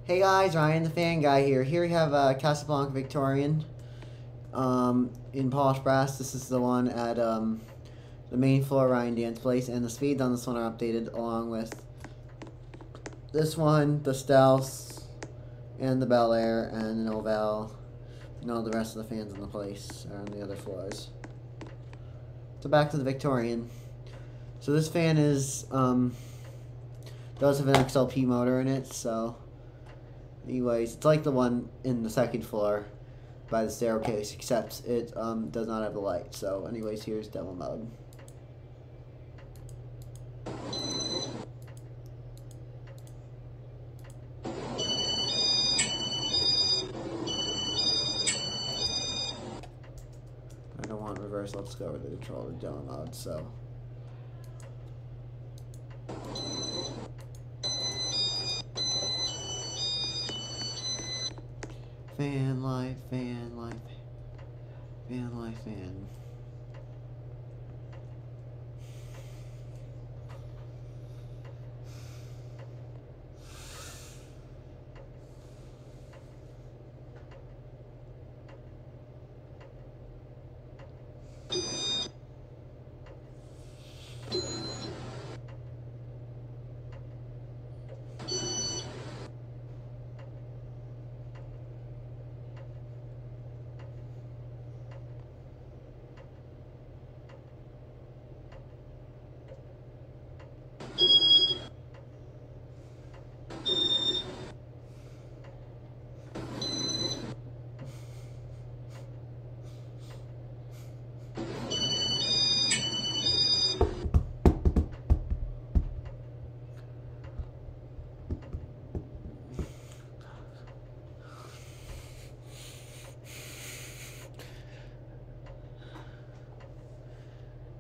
Hey guys, Ryan the Fan Guy here. Here we have Casablanca Victorian in polished brass. This is the one at the main floor Ryan Dan's place, and the speeds on this one are updated along with this one, the Stealth, and the Bel Air, and the Novell, and all the rest of the fans in the place are on the other floors. So back to the Victorian. So this fan is does have an XLP motor in it, so anyways, it's like the one in the second floor by the staircase, except it does not have the light. So anyways, here's demo mode. I don't want reverse, let's go with the controller demo mode, so fan life, fan life, fan life, fan.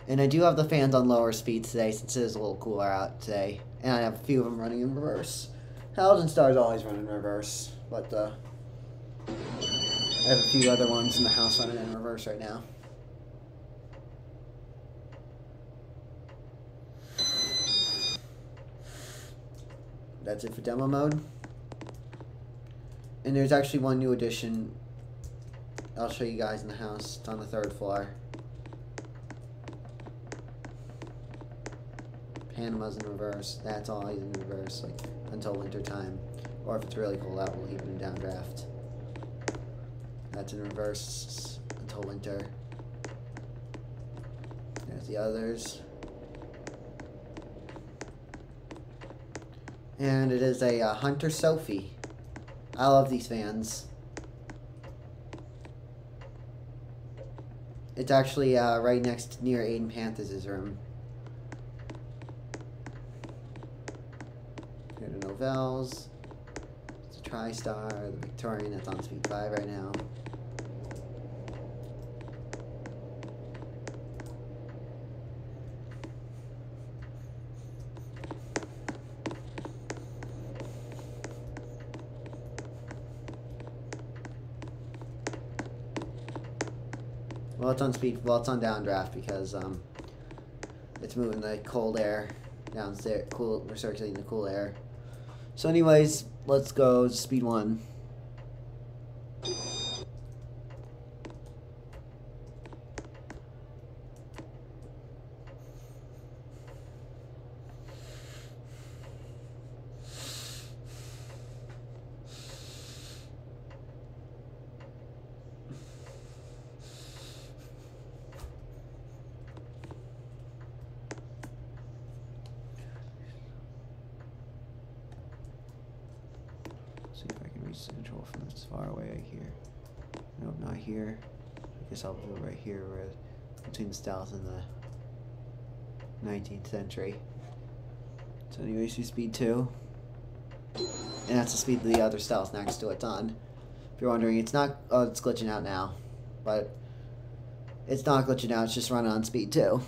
And I do have the fans on lower speeds today since it is a little cooler out today. And I have a few of them running in reverse. Halogen Stars always run in reverse, but I have a few other ones in the house running in reverse right now. That's it for demo mode. And there's actually one new addition I'll show you guys in the house. It's on the 3rd floor. Panama's in reverse. That's always in reverse, like until winter time. Or if it's really cold out, we'll leave it in downdraft. That's in reverse until winter. There's the others. And it is a Hunter Sophie. I love these fans. It's actually right next near Aiden Panthers' room. Here are the Novells. It's a TriStar, the Victorian that's on speed 5 right now. Well, it's on speed. Well, it's on downdraft because it's moving the cold air downstairs. We're circulating the cool air. So, anyways, let's go speed 1. See if I can reach the control from this far away right here. Nope, not here. I guess I'll do it right here, where between the Stealth and the 19th century. So anyways, we speed 2. And that's the speed of the other Stealth next to it's on. If you're wondering, it's not, oh, it's glitching out now. But it's not glitching out, it's just running on speed 2.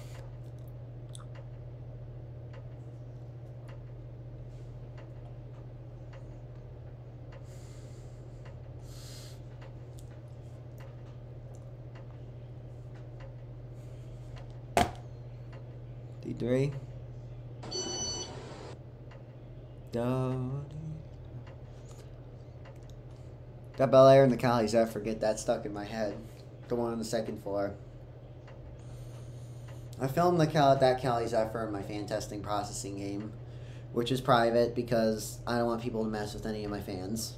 D3. That Bel Air and the Cali Zephyr, get that stuck in my head. The one on the second floor. I filmed that Cali Zephyr in my fan testing processing game, which is private because I don't want people to mess with any of my fans.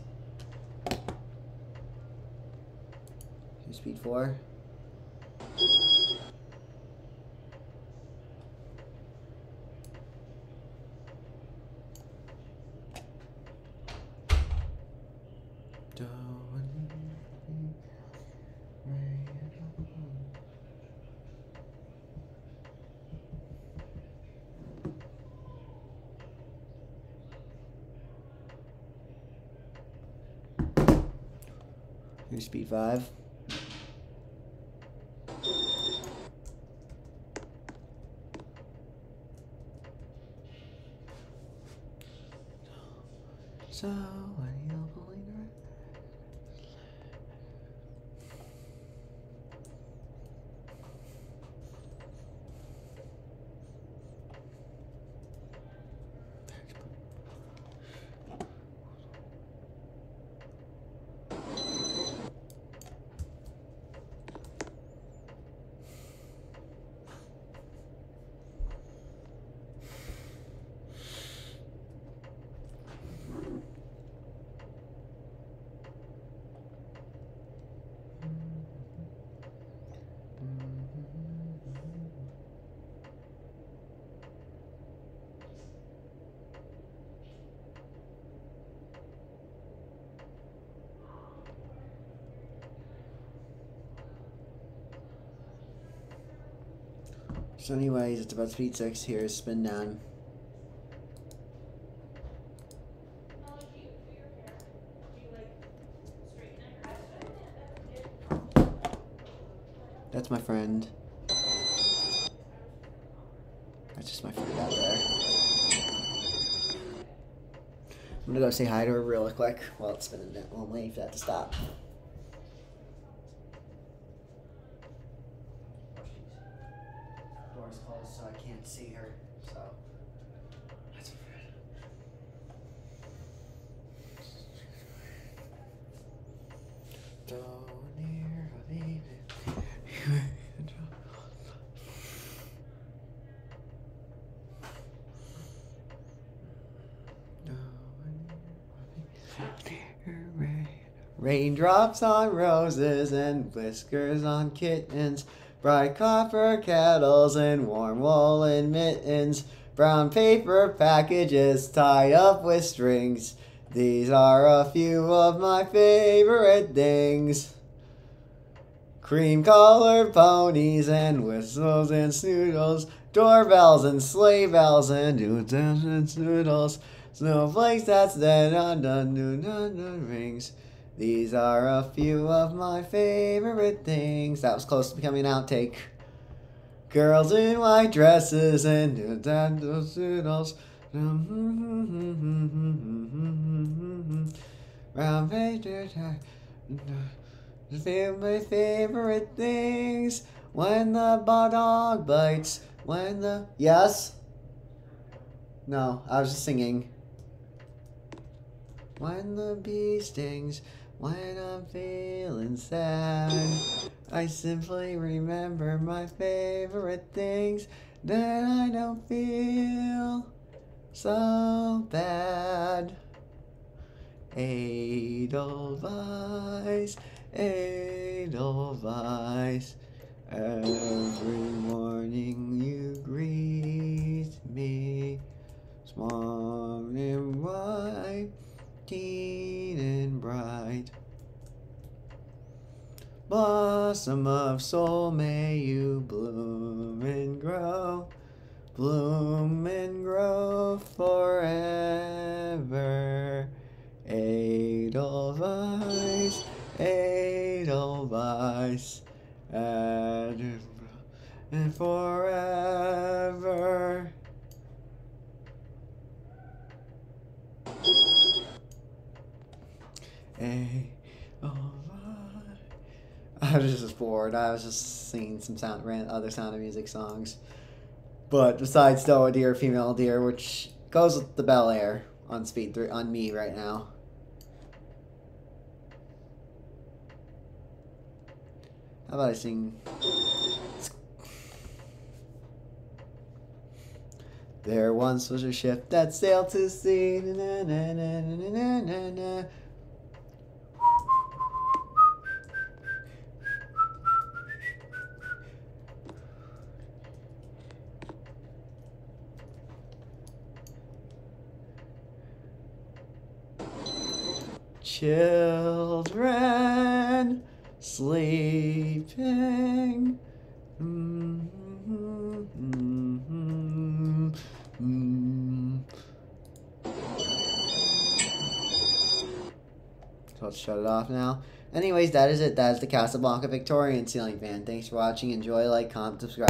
Speed 4. Here's speed 5. So, when you'll believe it. So anyways, it's about speed 6. Here's spin down. That's my friend. That's just my friend out there. I'm gonna go say hi to her really quick while it's spinning down. Well, I'm waiting for that to stop. Door's closed, so I can't see her. So that's my friend. Don't hear a baby. Raindrops on roses and whiskers on kittens, bright copper kettles and warm woolen mittens, brown paper packages tied up with strings. These are a few of my favorite things. Cream-colored ponies and whistles and snoodles, doorbells and sleigh bells and doodles and snoodles, snowflakes that's dead on the rings. These are a few of my favorite things. That was close to becoming an outtake. Girls in white dresses and doodles. Round pages. My favorite things. When the dog bites. When the... Yes? No, I was just singing. When the bee stings. When I'm feeling sad, I simply remember my favorite things. Then I don't feel so bad. Edelweiss, Edelweiss. Every morning you greet me, small and white, keen and bright. Blossom of soul, may you bloom and grow forever. Edelweiss, Edelweiss, and forever. I was just bored. I was just singing some other Sound of Music songs. But besides Doe Deer, Female Deer, which goes with the Bel Air on speed 3 on me right now. How about I sing? There once was a ship that sailed to sea. Na, na, na, na, na, na, na. Children sleeping. So let's shut it off now. Anyways, that is it. That is the Casablanca Victorian ceiling fan. Thanks for watching. Enjoy, like, comment, subscribe.